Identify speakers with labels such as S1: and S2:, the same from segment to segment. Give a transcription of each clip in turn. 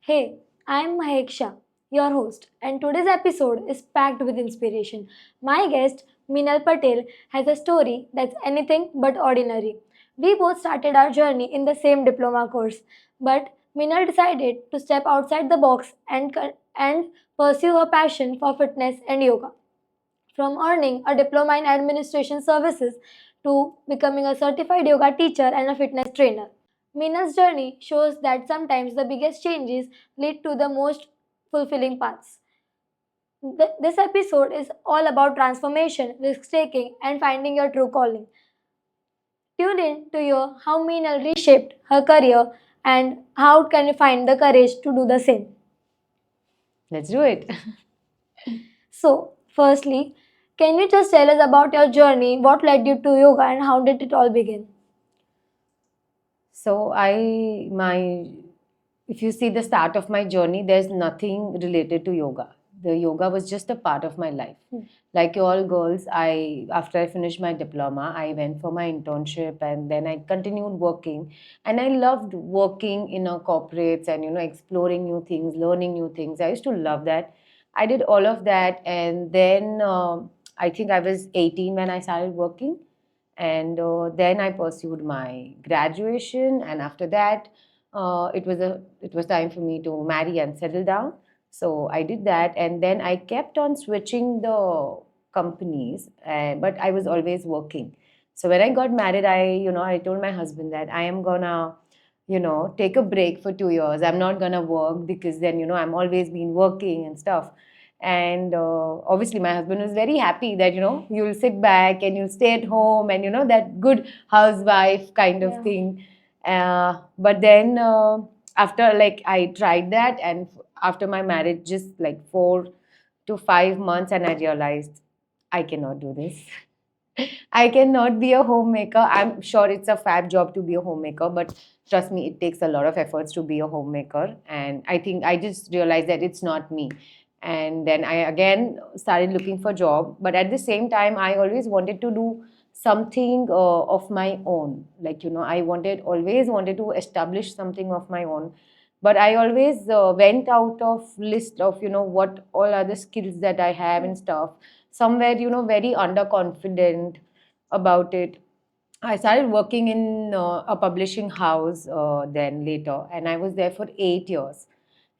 S1: Hey, I'm Maheksha, your host, and today's episode is packed with inspiration. My guest, Minal Patel, has a story that's anything but ordinary. We both started our journey in the same diploma course, but Minal decided to step outside the box and pursue her passion for fitness and yoga. From earning a diploma in administration services to becoming a certified yoga teacher and a fitness trainer. Meena's journey shows that sometimes the biggest changes lead to the most fulfilling paths. This episode is all about transformation, risk taking, and finding your true calling. Tune in to hear how Meenal reshaped her career and how can you find the courage to do the same.
S2: Let's do it.
S1: So, firstly, can you just tell us about your journey? What led you to yoga and how did it all begin?
S2: So if you see the start of my journey, there's nothing related to yoga. The yoga was just a part of my life. Like you all girls, after I finished my diploma, I went for my internship and then I continued working. And I loved working in a corporates and exploring new things, learning new things. I used to love that. I did all of that, and then I think I was 18 when I started working. And then I pursued my graduation, and after that it was time for me to marry and settle down. So I did that, and then I kept on switching the companies, but I was always working. So when I got married, I told my husband that I am gonna take a break for 2 years. I'm not gonna work because then I'm always been working and stuff. And obviously my husband was very happy that you'll sit back and you'll stay at home, and that good housewife kind of thing. But then after, like, I tried that, and after my marriage, just like 4 to 5 months, and I realized I cannot do this. I cannot be a homemaker. I'm sure it's a fab job to be a homemaker, but trust me, it takes a lot of efforts to be a homemaker. And I think I just realized that it's not me. And then I again started looking for a job. But at the same time, I always wanted to do something of my own. Like, always wanted to establish something of my own. But I always went out of list of, what all other skills that I have and stuff. Somewhere, very underconfident about it. I started working in a publishing house then later, and I was there for 8 years.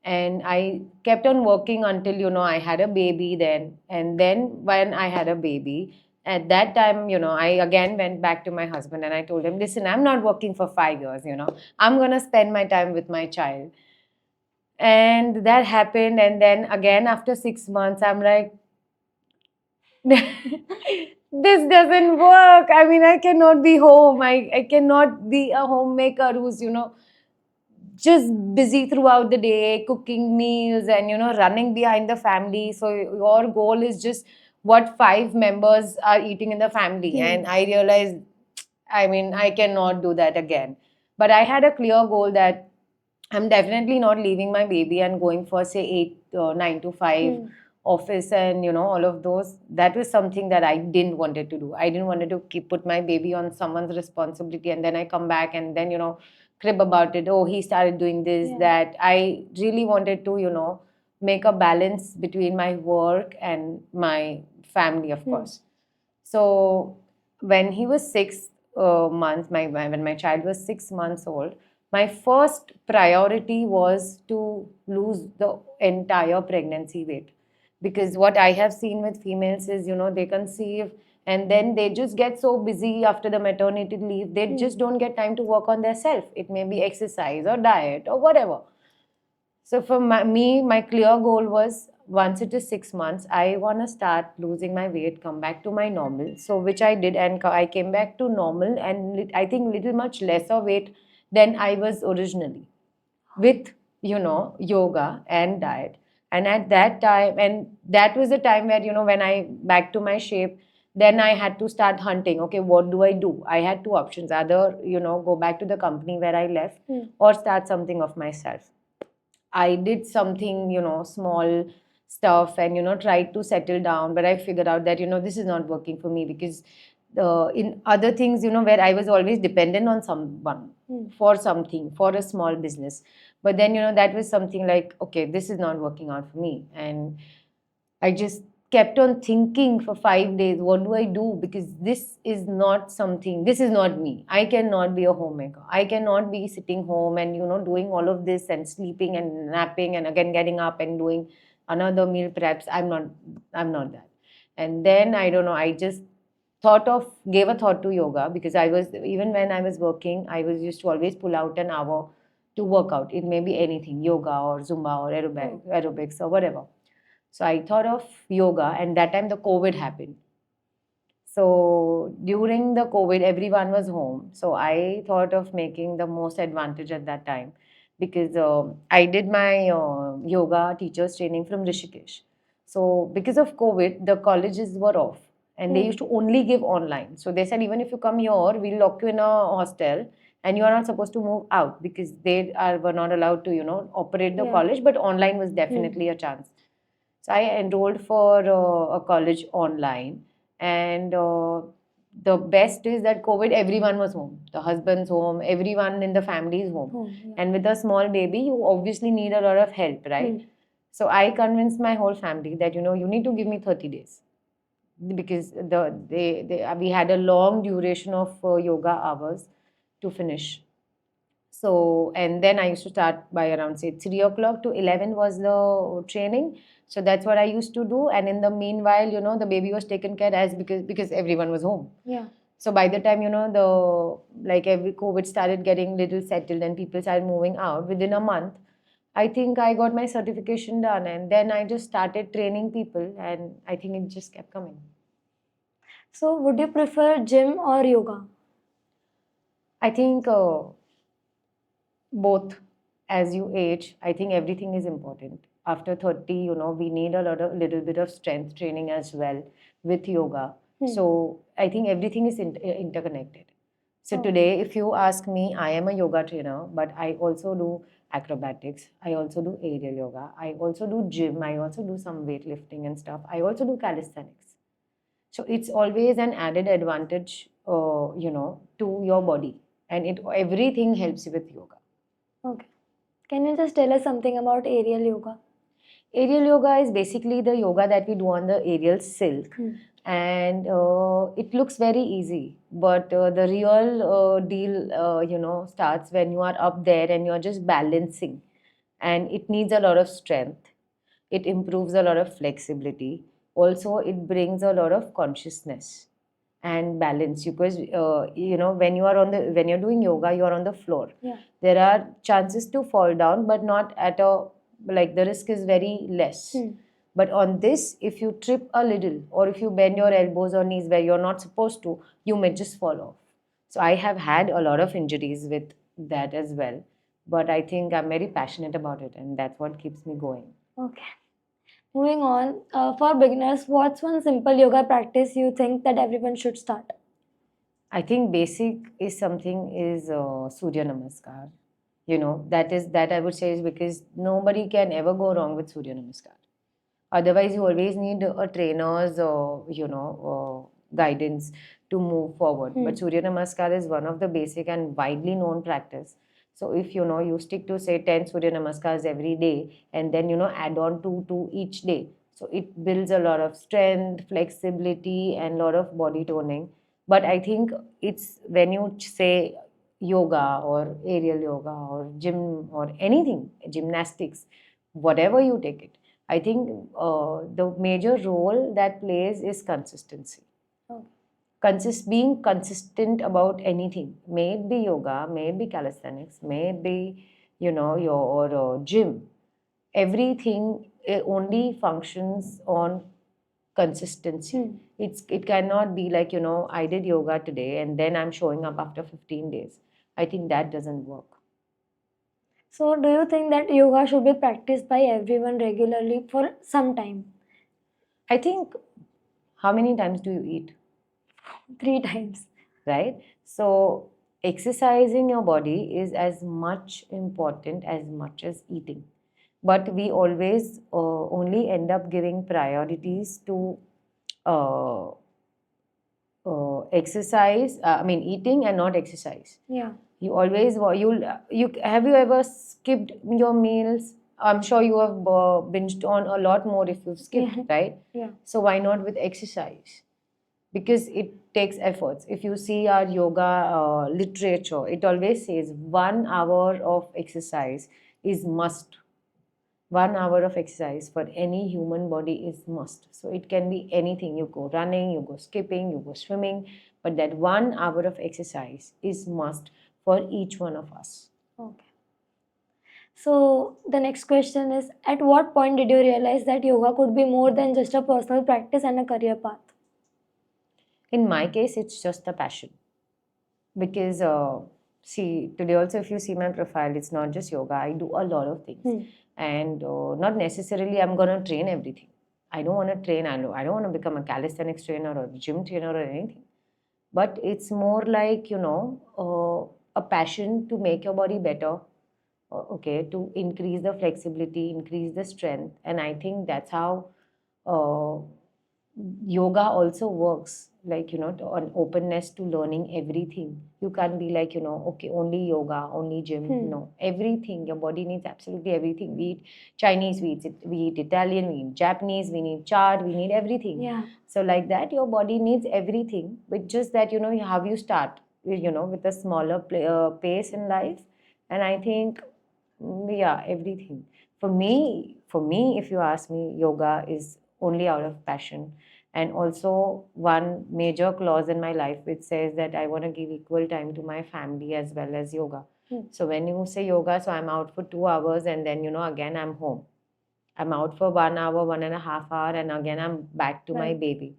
S2: And I kept on working until I had a baby then. And then when I had a baby, at that time, I again went back to my husband and I told him, listen, I'm not working for 5 years, I'm gonna spend my time with my child. And that happened, and then again after 6 months, I'm like, this doesn't work. I mean, I cannot be home. I cannot be a homemaker who's, just busy throughout the day, cooking meals and, running behind the family. So your goal is just what 5 members are eating in the family. And I realized, I mean, I cannot do that again. But I had a clear goal that I'm definitely not leaving my baby and going for, say, 9 to 5 office and all of those. That was something that I didn't wanted to do. I didn't wanted to put my baby on someone's responsibility, and then I come back and then crib about it. Oh, he started doing this, that. I really wanted to make a balance between my work and my family, of course. So when he was 6 months, when my child was 6 months old, my first priority was to lose the entire pregnancy weight. Because what I have seen with females is, they conceive and then they just get so busy after the maternity leave, they just don't get time to work on their self. It may be exercise or diet or whatever. So for me, my clear goal was, once it is 6 months, I want to start losing my weight, come back to my normal. So which I did, and I came back to normal, and I think little much lesser weight than I was originally, with yoga and diet. And at that time, and that was the time where when I back to my shape, then I had to start hunting. Okay, what do I do? I had two options: either go back to the company where I left, or start something of myself. I did something, small stuff, and, tried to settle down. But I figured out that, this is not working for me, because in other things, where I was always dependent on someone for something, for a small business. But then, that was something like, okay, this is not working out for me. And I just kept on thinking for 5 days, what do I do? Because this is not something, this is not me. I cannot be a homemaker. I cannot be sitting home and, doing all of this and sleeping and napping and again getting up and doing another meal preps. I'm not that. And then, I don't know, I just gave a thought to yoga, because even when I was working, I was used to always pull out an hour to work out. It may be anything, yoga or Zumba or aerobics or whatever. So I thought of yoga, and that time the COVID happened. So during the COVID, everyone was home. So I thought of making the most advantage at that time, because I did my yoga teachers training from Rishikesh. So because of COVID, the colleges were off, and they used to only give online. So they said, even if you come here, we'll lock you in a hostel, and you are not supposed to move out, because were not allowed to operate the college. But online was definitely a chance. So I enrolled for a college online, and the best is that COVID, everyone was home. The husband's home, everyone in the family is home. And with a small baby, you obviously need a lot of help, right? So I convinced my whole family that, you need to give me 30 days, because we had a long duration of yoga hours to finish. So, and then I used to start by around, say, 3 o'clock to 11 was the training. So that's what I used to do. And in the meanwhile, the baby was taken care as, because everyone was home.
S1: Yeah.
S2: So by the time, every COVID started getting little settled and people started moving out, within a month, I think I got my certification done. And then I just started training people, and I think it just kept coming.
S1: So would you prefer gym or yoga?
S2: I think both. As you age, I think everything is important. After 30, we need a little bit of strength training as well with yoga. So I think everything is interconnected. So today, if you ask me, I am a yoga trainer, but I also do acrobatics. I also do aerial yoga. I also do gym. I also do some weightlifting and stuff. I also do calisthenics. So it's always an added advantage, to your body, and everything helps you with yoga.
S1: Okay. Can you just tell us something about aerial yoga?
S2: Aerial yoga is basically the yoga that we do on the aerial silk. And it looks very easy, but the real deal, starts when you are up there and you're just balancing. And it needs a lot of strength. It improves a lot of flexibility. Also, it brings a lot of consciousness and balance, because when you're doing yoga, you're on the floor. There are chances to fall down, but not at a, like, the risk is very less. But on this, if you trip a little, or if you bend your elbows or knees where you're not supposed to, you may just fall off. So I have had a lot of injuries with that as well, but I think I'm very passionate about it, and that's what keeps me going.
S1: Okay. Moving on, for beginners, what's one simple yoga practice you think that everyone should start?
S2: I think basic is Surya Namaskar. That I would say is because nobody can ever go wrong with Surya Namaskar. Otherwise, you always need a trainer's, guidance to move forward. But Surya Namaskar is one of the basic and widely known practice. So if you stick to, say, 10 Surya Namaskars every day, and then add on to each day. So it builds a lot of strength, flexibility, and a lot of body toning. But I think it's when you say yoga or aerial yoga or gym or anything, gymnastics, whatever you take it, I think the major role that plays is consistency. Being consistent about anything, may it be yoga, may it be calisthenics, may it be, your gym. Everything only functions on consistency. It cannot be like, I did yoga today and then I'm showing up after 15 days. I think that doesn't work.
S1: So, do you think that yoga should be practiced by everyone regularly for some time?
S2: I think, how many times do you eat?
S1: 3 times.
S2: Right? So, exercising your body is as much important as much as eating. But we always only end up giving priorities to exercise, eating and not exercise.
S1: Yeah.
S2: You always you have you ever skipped your meals? I'm sure you have binged on a lot more if you've skipped,
S1: Yeah.
S2: right?
S1: Yeah.
S2: So why not with exercise? Because it takes efforts. If you see our yoga literature, it always says 1 hour of exercise is must. 1 hour of exercise for any human body is must. So it can be anything. You go running, you go skipping, you go swimming, but that 1 hour of exercise is must for each one of us.
S1: Okay. So the next question is, at what point did you realize that yoga could be more than just a personal practice and a career path?
S2: In my case, it's just a passion. Because see, today also if you see my profile, it's not just yoga. I do a lot of things, and not necessarily I'm gonna train everything. I don't want to train. I don't want to become a calisthenics trainer or a gym trainer or anything. But it's more like a passion to make your body better. Okay, to increase the flexibility, increase the strength, and I think that's how uh, yoga also works, like an openness to learning everything. You can't be like okay, only yoga, only gym. No, everything. Your body needs absolutely everything. We eat Chinese, we eat Italian, we eat Japanese, we need chaat, we need everything.
S1: Yeah.
S2: So like that, your body needs everything, but just that how you start with a smaller pace in life. And I think yeah, everything. For me, if you ask me, yoga is only out of passion. And also one major clause in my life which says that I want to give equal time to my family as well as yoga. So when you say yoga, so I'm out for 2 hours and then again I'm home. I'm out for 1 hour, 1.5 hours, and again I'm back to my
S1: Right.
S2: baby.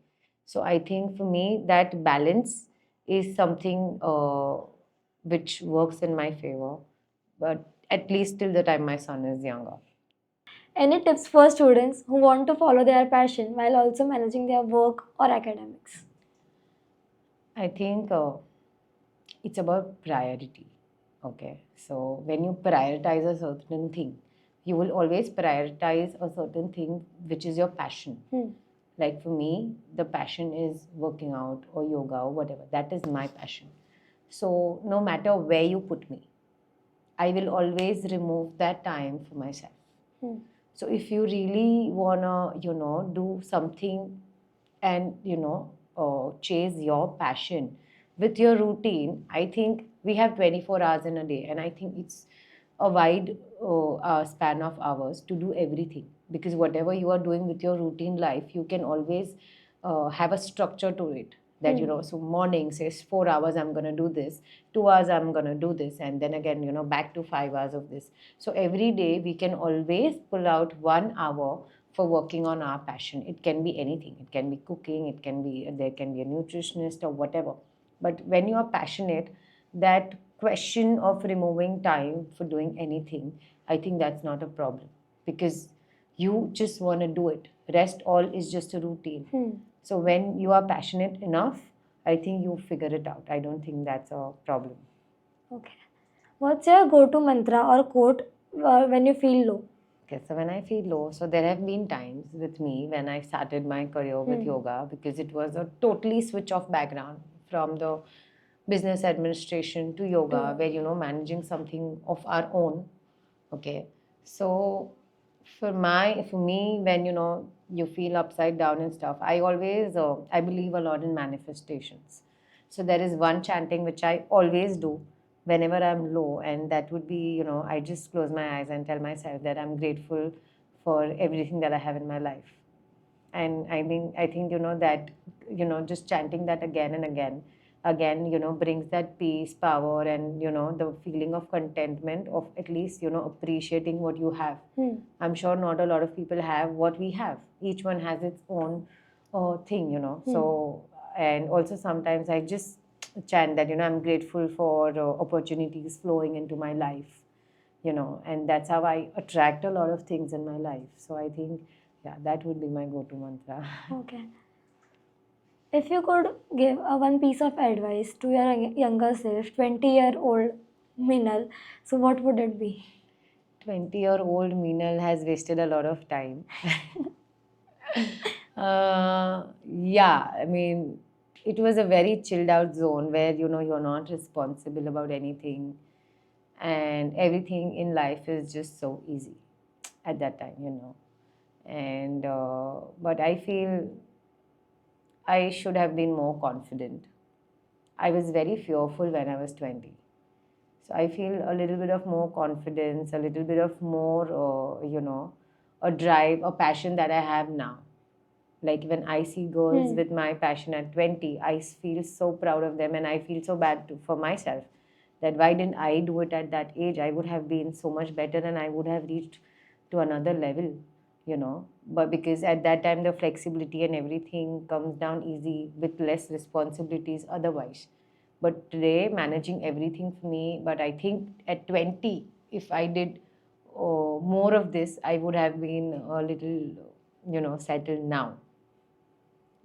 S2: So I think for me that balance is something which works in my favor. But at least till the time my son is younger.
S1: Any tips for students who want to follow their passion while also managing their work or academics?
S2: I think it's about priority. Okay. So when you prioritize a certain thing, you will always prioritize a certain thing which is your passion. Like for me, the passion is working out or yoga or whatever. That is my passion. So no matter where you put me, I will always remove that time for myself. So if you really wanna, do something and chase your passion with your routine, I think we have 24 hours in a day, and I think it's a wide span of hours to do everything, because whatever you are doing with your routine life, you can always have a structure to it. That so morning says 4 hours I'm going to do this, 2 hours I'm going to do this, and then again back to 5 hours of this. So every day we can always pull out 1 hour for working on our passion. It can be anything. It can be cooking, it can be, there can be a nutritionist or whatever. But when you are passionate, that question of removing time for doing anything, I think that's not a problem, because you just want to do it. Rest all is just a routine. So when you are passionate enough, I think you figure it out. I don't think that's a problem.
S1: Okay. What's your go-to mantra or quote when you feel low?
S2: Okay, so when I feel low, so there have been times with me when I started my career with yoga, because it was a totally switch off background from the business administration to yoga, where managing something of our own. Okay, so for me, when you feel upside down and stuff, I always I believe a lot in manifestations. So there is one chanting which I always do whenever I'm low, and that would be I just close my eyes and tell myself that I'm grateful for everything that I have in my life. And I think that just chanting that again and again brings that peace, power, and the feeling of contentment, of at least appreciating what you have. I'm sure not a lot of people have what we have. Each one has its own thing. So, and also sometimes I just chant that I'm grateful for opportunities flowing into my life, and that's how I attract a lot of things in my life. So I think, yeah, that would be my go-to mantra.
S1: Okay. If you could give one piece of advice to your younger self, 20-year-old Minal, so what would it be?
S2: 20-year-old Meenal has wasted a lot of time. Yeah, I mean, it was a very chilled out zone where, you're not responsible about anything, and everything in life is just so easy at that time. And but I feel I should have been more confident. I was very fearful when I was 20. So I feel a little bit of more confidence, a little bit of more, a drive, a passion that I have now. Like when I see girls with my passion at 20, I feel so proud of them, and I feel so bad for myself that why didn't I do it at that age? I would have been so much better and I would have reached to another level. But because at that time the flexibility and everything comes down easy with less responsibilities otherwise. But today, managing everything for me, but I think at 20, if I did more of this, I would have been a little, settled now.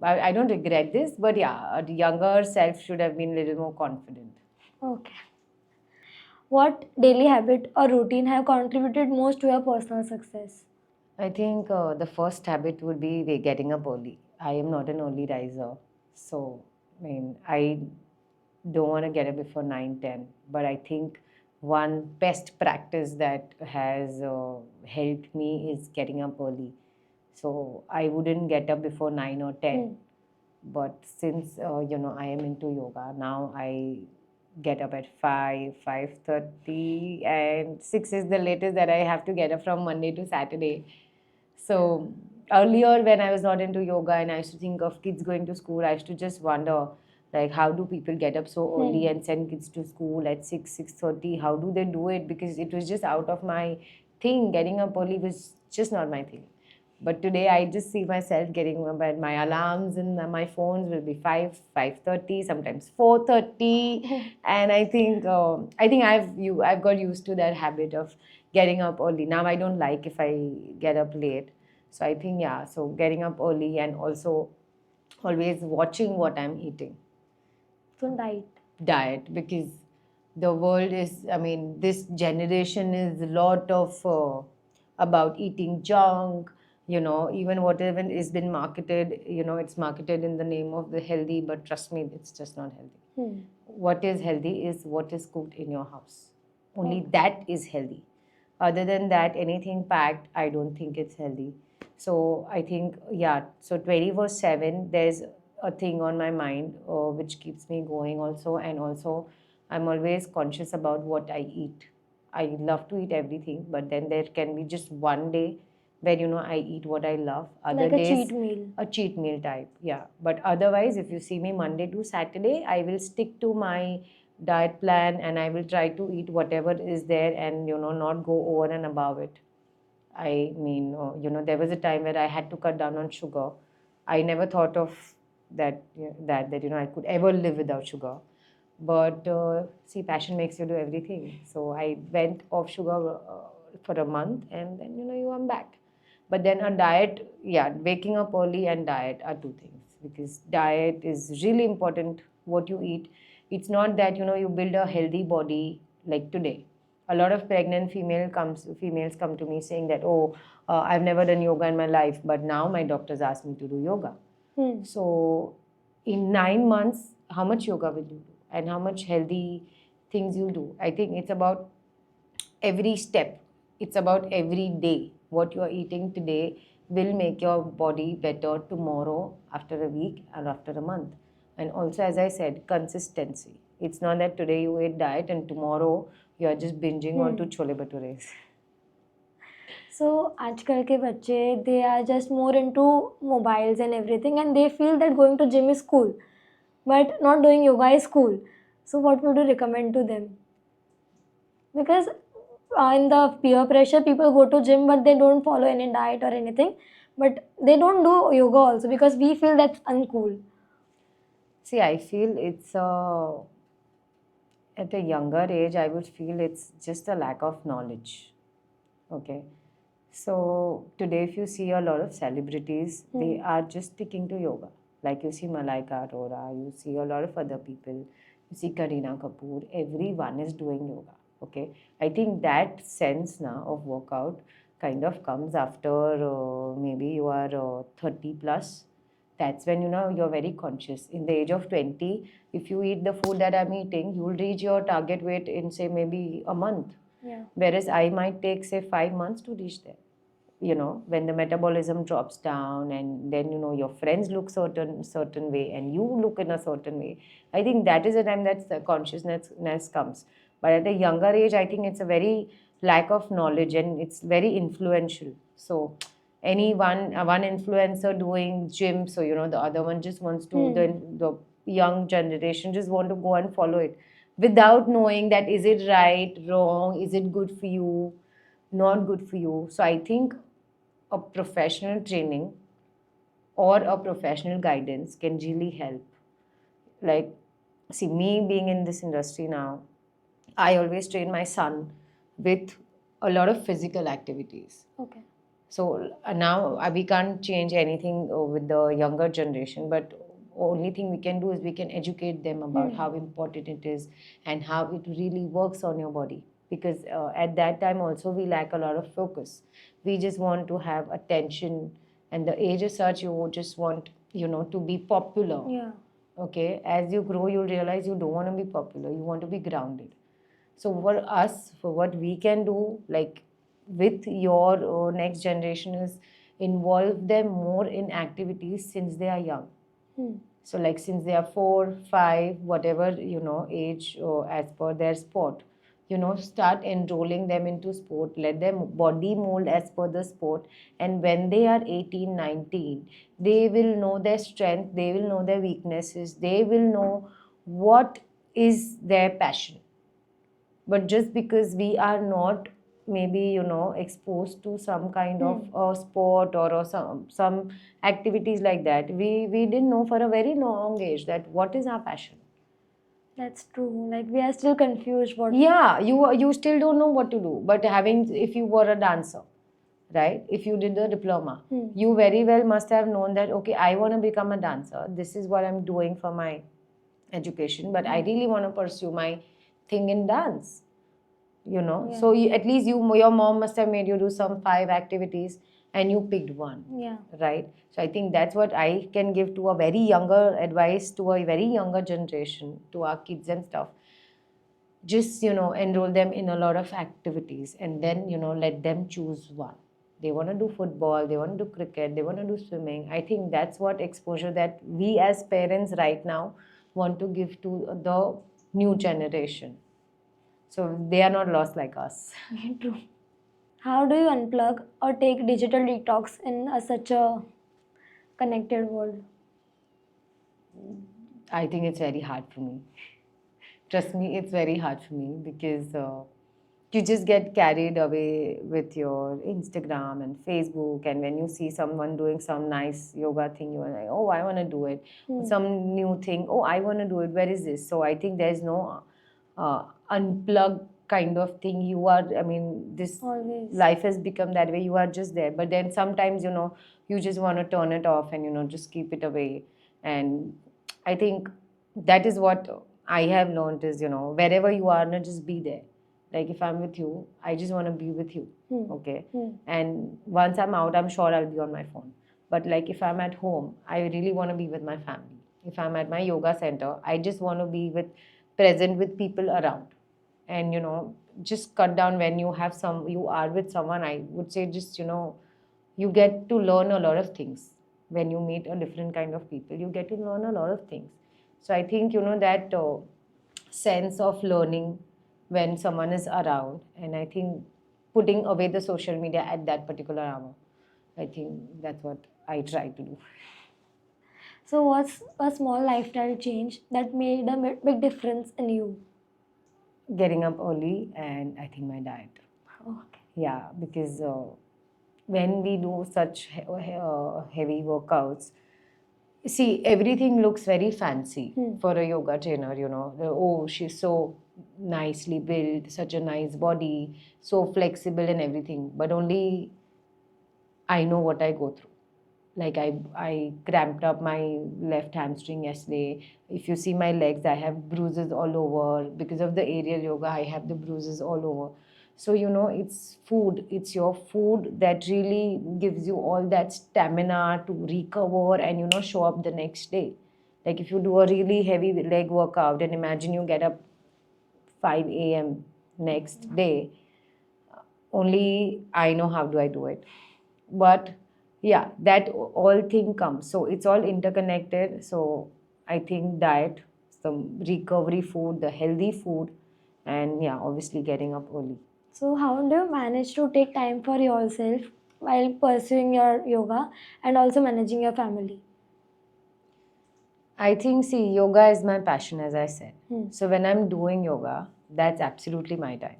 S2: I don't regret this, but yeah, a younger self should have been a little more confident.
S1: Okay. What daily habit or routine have contributed most to your personal success?
S2: I think the first habit would be getting up early. I am not an early riser. So, I don't want to get up before 9, 10. But I think one best practice that has helped me is getting up early. So, I wouldn't get up before 9 or 10. But since, I am into yoga, now I get up at 5, 5:30, and 6 is the latest that I have to get up from Monday to Saturday. So earlier, when I was not into yoga and I used to think of kids going to school, I used to just wonder, like, how do people get up so early and send kids to school at 6, 6:30? How do they do it? Because it was just out of my thing. Getting up early was just not my thing. But today, I just see myself getting up, and my alarms and my phones will be 5, 5:30, sometimes 4:30, and I think I've got used to that habit of getting up early. Now I don't like if I get up late. So I think, yeah, so getting up early and also always watching what I'm eating.
S1: So
S2: Diet, because the world is, this generation is a lot of about eating junk, even whatever is been marketed, it's marketed in the name of the healthy, but trust me, it's just not healthy. What is healthy is what is cooked in your house. Only that is healthy. Other than that, anything packed, I don't think it's healthy. So I think, yeah, so 24/7, there's a thing on my mind which keeps me going also. And also, I'm always conscious about what I eat. I love to eat everything, but then there can be just one day where, I eat what I love. Other
S1: like a
S2: days,
S1: cheat meal.
S2: a cheat meal type, yeah. But otherwise, if you see me Monday to Saturday, I will stick to my diet plan and I will try to eat whatever is there and, not go over and above it. I mean, there was a time where I had to cut down on sugar. I never thought of that I could ever live without sugar. But see, passion makes you do everything. So I went off sugar for a month, and then you I'm back. But then a diet, yeah, waking up early and diet are two things, because diet is really important. What you eat, it's not that you build a healthy body like today. A lot of pregnant females come to me saying that, oh, I've never done yoga in my life, but now my doctors ask me to do yoga. So in 9 months, how much yoga will you do and how much healthy things you'll do? I think it's about every step. It's about every day. What you are eating today will make your body better tomorrow, after a week, or after a month. And also, as I said, consistency. It's not that today you eat diet and tomorrow you are just binging onto chole bhatures.
S1: So आजकल के बच्चे, they are just more into mobiles and everything, and they feel that going to gym is cool, but not doing yoga is cool. So what would you recommend to them? Because in the peer pressure, people go to gym but they don't follow any diet or anything, but they don't do yoga also because we feel that's uncool.
S2: See, I feel it's at a younger age, I would feel it's just a lack of knowledge. Okay. So today, if you see a lot of celebrities, they are just sticking to yoga. Like you see Malaika Arora, you see a lot of other people, you see Kareena Kapoor, everyone is doing yoga. Okay. I think that sense now of workout kind of comes after maybe you are 30 plus. That's when you're very conscious. In the age of 20, if you eat the food that I'm eating, you'll reach your target weight in, say, maybe a month.
S1: Yeah.
S2: Whereas I might take, say, 5 months to reach there. When the metabolism drops down, and then your friends look certain way and you look in a certain way. I think that is the time that the consciousness comes. But at a younger age, I think it's a very lack of knowledge, and it's very influential. So any one influencer doing gym, so the other one just wants to, the young generation just want to go and follow it without knowing that is it right, wrong, is it good for you, not good for you. So I think a professional training or a professional guidance can really help. Like, see, me being in this industry now, I always train my son with a lot of physical activities.
S1: Okay.
S2: So now we can't change anything with the younger generation, but only thing we can do is we can educate them about how important it is and how it really works on your body. Because at that time also we lack a lot of focus. We just want to have attention, and the age is such you just want to be popular.
S1: Yeah.
S2: Okay, as you grow, you'll realize you don't want to be popular. You want to be grounded. So for us, for what we can do, like with your next generation, is involve them more in activities since they are young. So like since they are 4, 5, whatever age, as per their sport, start enrolling them into sport. Let them body mold as per the sport, and when they are 18, 19, they will know their strength, they will know their weaknesses, they will know what is their passion. But just because we are not maybe exposed to some kind of sport or some activities like that, we didn't know for a very long age that what is our passion.
S1: That's true. Like we are still confused. What?
S2: Yeah, you still don't know what to do. But if you were a dancer, right, if you did the diploma, you very well must have known that, okay, I want to become a dancer, this is what I'm doing for my education, but I really want to pursue my thing in dance.
S1: Yeah.
S2: So at least your mom must have made you do some 5 activities and you picked one.
S1: Yeah.
S2: Right. So I think that's what I can give to a very younger advice to a very younger generation, to our kids and stuff. Just enroll them in a lot of activities, and then let them choose one. They want to do football, they want to do cricket, they want to do swimming. I think that's what exposure that we as parents right now want to give to the new generation, so they are not lost like us.
S1: True. How do you unplug or take digital detox in such a connected world?
S2: I think it's very hard for me. Trust me, it's very hard for me because you just get carried away with your Instagram and Facebook, and when you see someone doing some nice yoga thing, you're like, oh, I want to do it. Some new thing, oh, I want to do it. Where is this? So I think there's no unplug kind of thing. This
S1: Always.
S2: life has become that way. You are just there, but then sometimes you just want to turn it off and just keep it away. And I think that is what I have learned is wherever you are, just be there. Like if I'm with you, I just want to be with you. Okay. And once I'm out, I'm sure I'll be on my phone. But like if I'm at home, I really want to be with my family. If I'm at my yoga center, I just want to be present with people around. And just cut down when you are with someone. I would say just you get to learn a lot of things when you meet a different kind of people. You get to learn a lot of things. So I think that sense of learning when someone is around, and I think putting away the social media at that particular hour, I think that's what I try to do.
S1: So, what's a small lifestyle change that made a big difference in you?
S2: Getting up early, and I think my diet.
S1: Okay.
S2: Yeah, because when we do such heavy workouts, see, everything looks very fancy for a yoga trainer, Oh, she's so nicely built, such a nice body, so flexible and everything. But only I know what I go through. Like I cramped up my left hamstring yesterday. If you see my legs, I have bruises all over. Because of the aerial yoga, I have the bruises all over. So, it's food, it's your food that really gives you all that stamina to recover and, show up the next day. Like if you do a really heavy leg workout and imagine you get up 5 a.m. next day, only I know how do I do it. But yeah, that all thing comes. So it's all interconnected. So I think diet, some recovery food, the healthy food, and yeah, obviously getting up early.
S1: So, how do you manage to take time for yourself while pursuing your yoga and also managing your family?
S2: I think, see, yoga is my passion, as I said. So when I'm doing yoga, that's absolutely my time.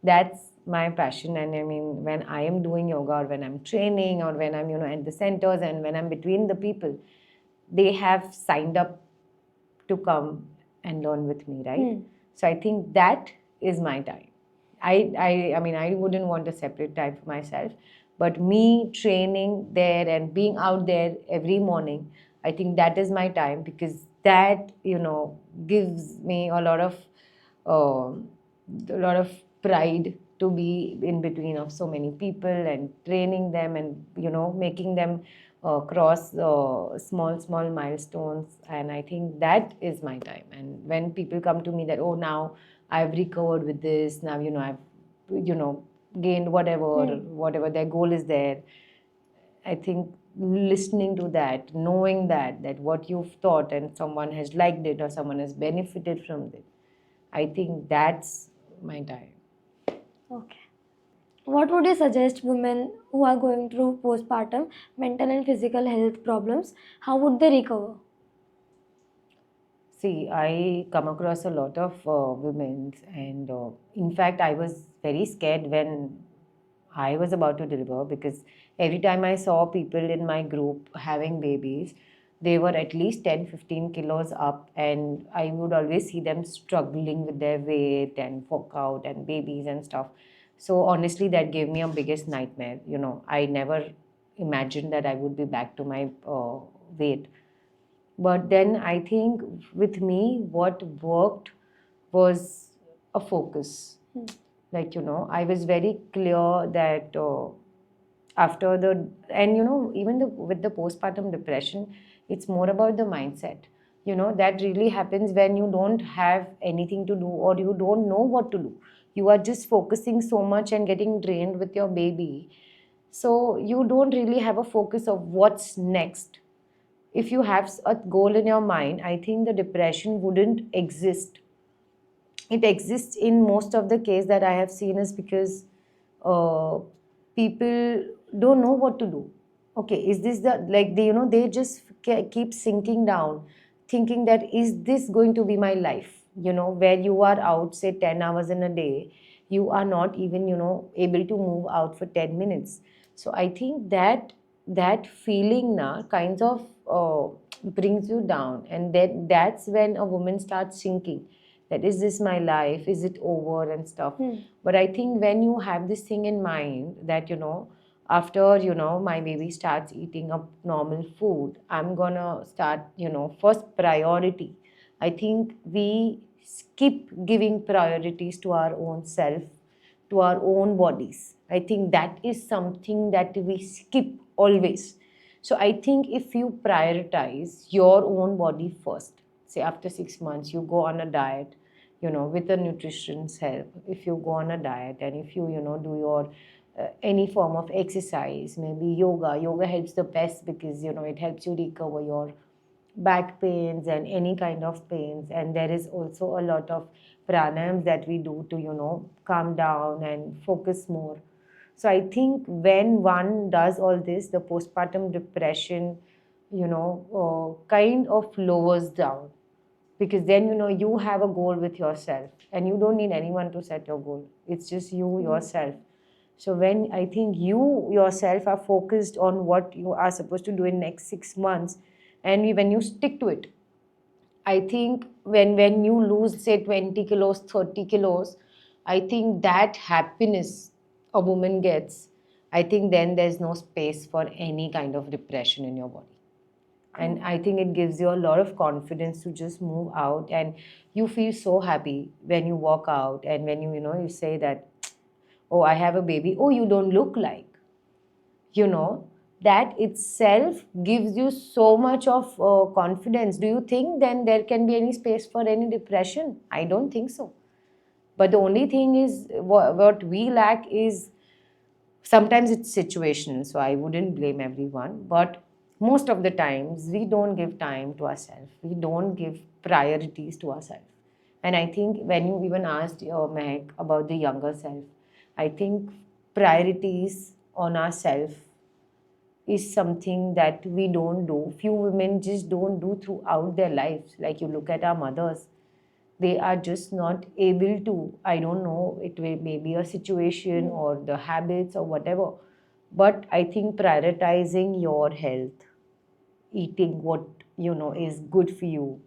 S2: That's my passion. And I mean, when I am doing yoga or when I'm training or when I'm, at the centers and when I'm between the people, they have signed up to come and learn with me, right? So I think that is my time. I mean, I wouldn't want a separate time for myself, but me training there and being out there every morning, I think that is my time because that, gives me a lot of pride to be in between of so many people and training them and, making them cross small milestones. And I think that is my time. And when people come to me that, oh, now I've recovered with this, now, I've, gained whatever their goal is there. I think listening to that, knowing that what you've thought and someone has liked it or someone has benefited from it, I think that's my time.
S1: Okay. What would you suggest women who are going through postpartum mental and physical health problems? How would they recover?
S2: See, I come across a lot of women, and in fact, I was very scared when I was about to deliver because every time I saw people in my group having babies, they were at least 10, 15 kilos up, and I would always see them struggling with their weight and workout and babies and stuff. So, honestly, that gave me a biggest nightmare. I never imagined that I would be back to my weight. But then I think with me, what worked was a focus. Like, I was very clear that after the, and even with the postpartum depression, it's more about the mindset. That really happens when you don't have anything to do or you don't know what to do. You are just focusing so much and getting drained with your baby. So you don't really have a focus of what's next. If you have a goal in your mind, I think the depression wouldn't exist. It exists in most of the case that I have seen is because uh, people don't know what to do. Okay, is this the like they just keep sinking down, thinking that is this going to be my life? Where you are out say 10 hours in a day, you are not even able to move out for 10 minutes. So I think that feeling na kinds of brings you down, and that's when a woman starts sinking that is this my life, is it over and stuff. But I think when you have this thing in mind that after my baby starts eating up normal food, I'm gonna start first priority. I think we skip giving priorities to our own self, to our own bodies. I think that is something that we skip always. So I think if you prioritize your own body first, say after 6 months you go on a diet, with a nutrition's help, if you go on a diet and if you do your any form of exercise, maybe yoga helps the best because it helps you recover your back pains and any kind of pains. And there is also a lot of pranayams that we do to calm down and focus more. So I think when one does all this, the postpartum depression kind of lowers down, because then you have a goal with yourself and you don't need anyone to set your goal. It's just you yourself. So when I think you yourself are focused on what you are supposed to do in next 6 months, and when you stick to it, I think when you lose say 20 kilos, 30 kilos, I think that happiness a woman gets, I think then there's no space for any kind of depression in your body. And I think it gives you a lot of confidence to just move out, and you feel so happy when you walk out and when you say that Oh, I have a baby. Oh, you don't look like. You know, that itself gives you so much of confidence. Do you think then there can be any space for any depression? I don't think so. But the only thing is, what we lack is, sometimes it's situational, so I wouldn't blame everyone. But most of the times, we don't give time to ourselves. We don't give priorities to ourselves. And I think when you even asked Mehak about the younger self, I think priorities on ourselves is something that we don't do. Few women just don't do throughout their lives. Like you look at our mothers, they are just not able to. I don't know, it may be a situation or the habits or whatever. But I think prioritizing your health, eating what is good for you,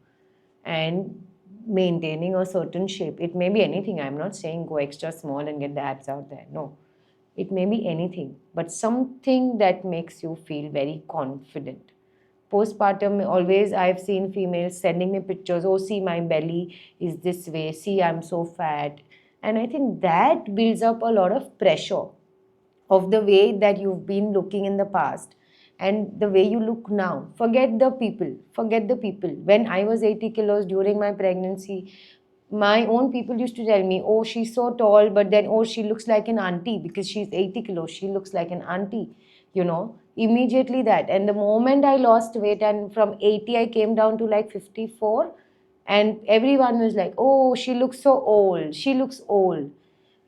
S2: and maintaining a certain shape. It may be anything. I'm not saying go extra small and get the abs out there. No, it may be anything, but something that makes you feel very confident. Postpartum, always I've seen females sending me pictures. Oh, see, my belly is this way. See, I'm so fat. And I think that builds up a lot of pressure of the way that you've been looking in the past and the way you look now. Forget the people. Forget the people. When I was 80 kilos during my pregnancy, my own people used to tell me, oh, she's so tall, but then, oh, she looks like an auntie because she's 80 kilos. She looks like an auntie, immediately that. And the moment I lost weight and from 80, I came down to like 54, and everyone was like, oh, she looks so old. She looks old.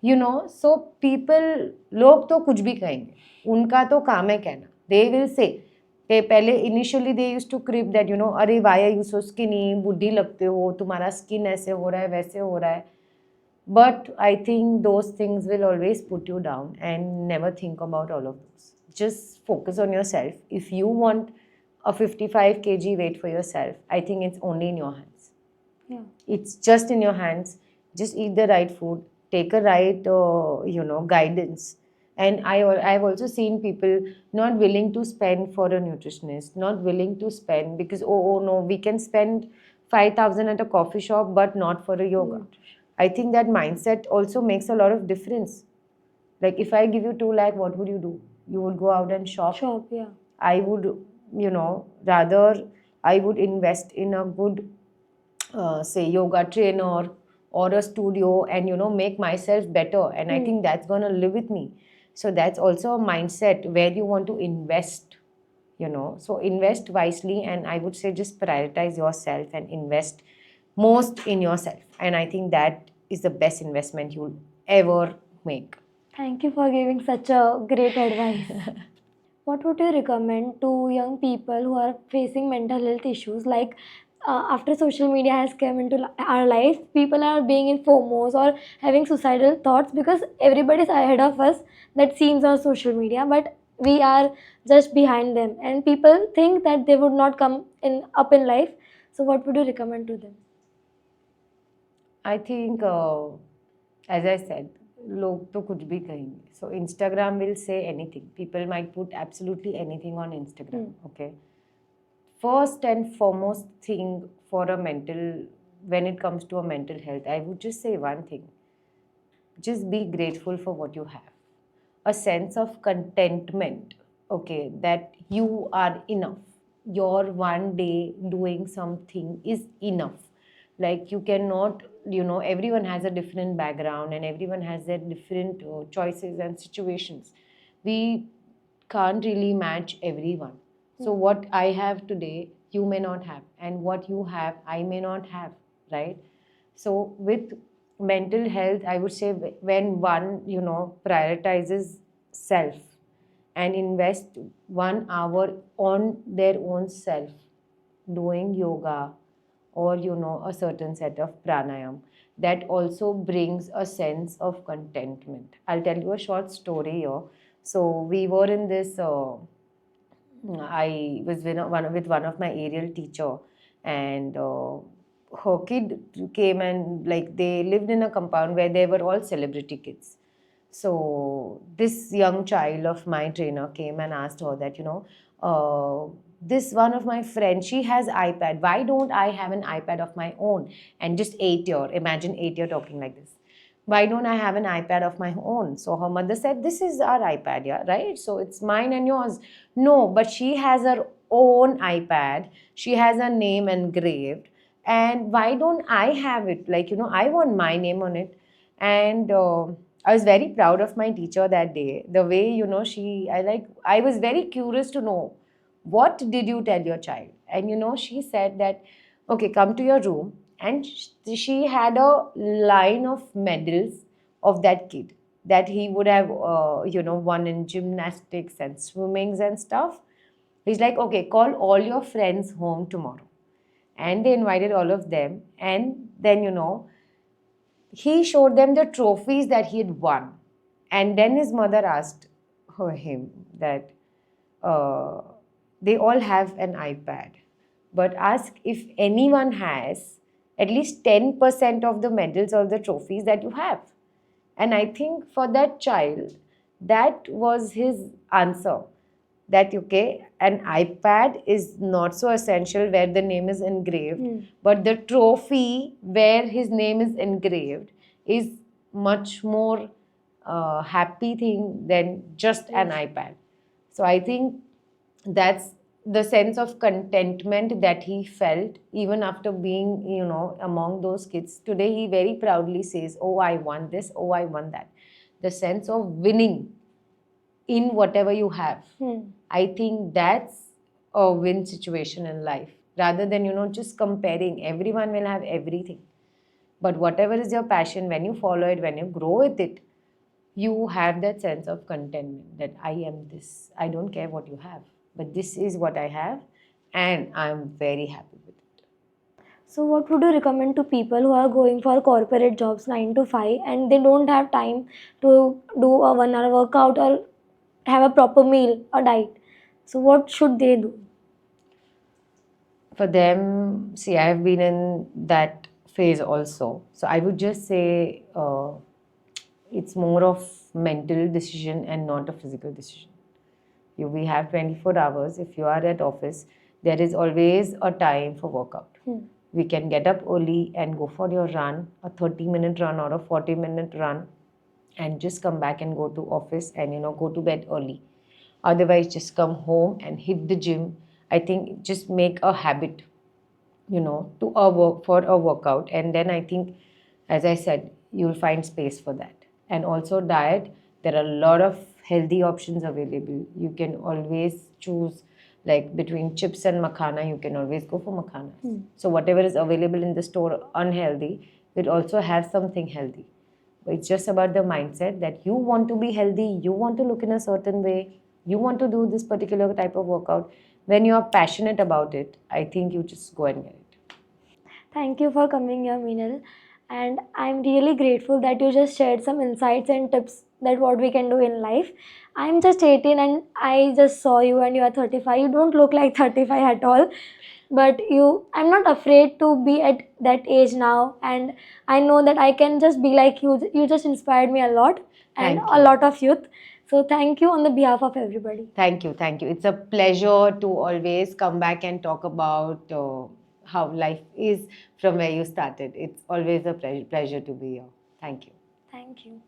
S2: So people, लोग तो कुछ भी कहेंगे, उनका तो काम है कहना. They will say, कि पहले initially they used to crib that, अरे why are you so skinny, बुढ़ी लगते हो, तुम्हारा skin ऐसे हो रहा है, वैसे हो रहा है. But I think those things will always put you down, and never think about all of those. Just focus on yourself. If you want a 55 kg weight for yourself, I think it's only in your hands.
S1: Yeah.
S2: It's just in your hands. Just eat the right food, take a right guidance. And I've also seen people not willing to spend for a nutritionist, not willing to spend because oh no, we can spend 5,000 at a coffee shop but not for a yoga. I think that mindset also makes a lot of difference. Like if I give you 2 lakh, what would you do? You would go out and shop.
S1: Shop, yeah.
S2: I would, rather I would invest in a good, say, yoga trainer or a studio and, make myself better. And I think that's going to live with me. So that's also a mindset where you want to invest, So invest wisely, and I would say just prioritize yourself and invest most in yourself. And I think that is the best investment you'll ever make.
S1: Thank you for giving such a great advice. What would you recommend to young people who are facing mental health issues? Like after social media has come into our life, people are being in FOMOs or having suicidal thoughts because everybody's ahead of us that seems on social media, but we are just behind them, and people think that they would not come in up in life. So, what would you recommend to them?
S2: I think, as I said, लोग तो कुछ भी कहेंगे. So Instagram will say anything. People might put absolutely anything on Instagram. Okay. First and foremost thing for when it comes to a mental health, I would just say one thing. Just be grateful for what you have. A sense of contentment, okay, that you are enough. Your one day doing something is enough. Like you cannot, everyone has a different background and everyone has their different choices and situations. We can't really match everyone. So what I have today, you may not have, and what you have, I may not have, right? So with mental health, I would say when one, prioritizes self and invest 1 hour on their own self, doing yoga or, a certain set of pranayam, that also brings a sense of contentment. I'll tell you a short story here. So we were in this, I was with one of my aerial teacher, and her kid came, and like they lived in a compound where they were all celebrity kids. So this young child of my trainer came and asked her that, this one of my friends, she has iPad. Why don't I have an iPad of my own? And just 8 year, imagine 8 year talking like this. Why don't I have an iPad of my own? So her mother said, this is our iPad, yeah, right? So it's mine and yours. No, but she has her own iPad. She has her name engraved. And why don't I have it? Like, I want my name on it. And I was very proud of my teacher that day. The way, I was very curious to know, what did you tell your child? And, she said that, okay, come to your room. And she had a line of medals of that kid that he would have, won in gymnastics and swimmings and stuff. He's like, okay, call all your friends home tomorrow. And they invited all of them. And then, he showed them the trophies that he had won. And then his mother asked him that uh, they all have an iPad, but ask if anyone has at least 10% of the medals or the trophies that you have. And I think for that child, that was his answer, that okay, an iPad is not so essential where the name is engraved, but the trophy where his name is engraved is much more happy thing than just an iPad. So I think that's the sense of contentment that he felt even after being, among those kids. Today he very proudly says, oh, I won this, oh, I won that. The sense of winning in whatever you have. I think that's a win situation in life, rather than, just comparing. Everyone will have everything. But whatever is your passion, when you follow it, when you grow with it, you have that sense of contentment that I am this. I don't care what you have, but this is what I have, and I'm very happy with it.
S1: So, what would you recommend to people who are going for corporate jobs 9 to 5 and they don't have time to do a 1 hour workout or have a proper meal or diet? So, what should they do?
S2: For them, see, I have been in that phase also. So I would just say it's more of mental decision and not a physical decision. We have 24 hours. If you are at office, there is always a time for workout. We can get up early and go for your run, a 30-minute run or a 40-minute run, and just come back and go to office and go to bed early. Otherwise, just come home and hit the gym. I think just make a habit, to a work for a workout, and then I think, as I said, you'll find space for that. And also diet, there are a lot of healthy options available. You can always choose, like between chips and makhana, you can always go for makhanas. So whatever is available in the store unhealthy, will also have something healthy. But it's just about the mindset that you want to be healthy, you want to look in a certain way, you want to do this particular type of workout. When you are passionate about it, I think you just go and get it.
S1: Thank you for coming here, Minal. And I'm really grateful that you just shared some insights and tips that what we can do in life. I'm just 18 and I just saw you and you are 35. You don't look like 35 at all. But I'm not afraid to be at that age now. And I know that I can just be like you. You just inspired me a lot and
S2: Thank
S1: a
S2: you.
S1: lot of youth. So thank you on the behalf of everybody.
S2: Thank you. Thank you. It's a pleasure to always come back and talk about how life is from where you started. It's always a pleasure to be here. Thank you.
S1: Thank you.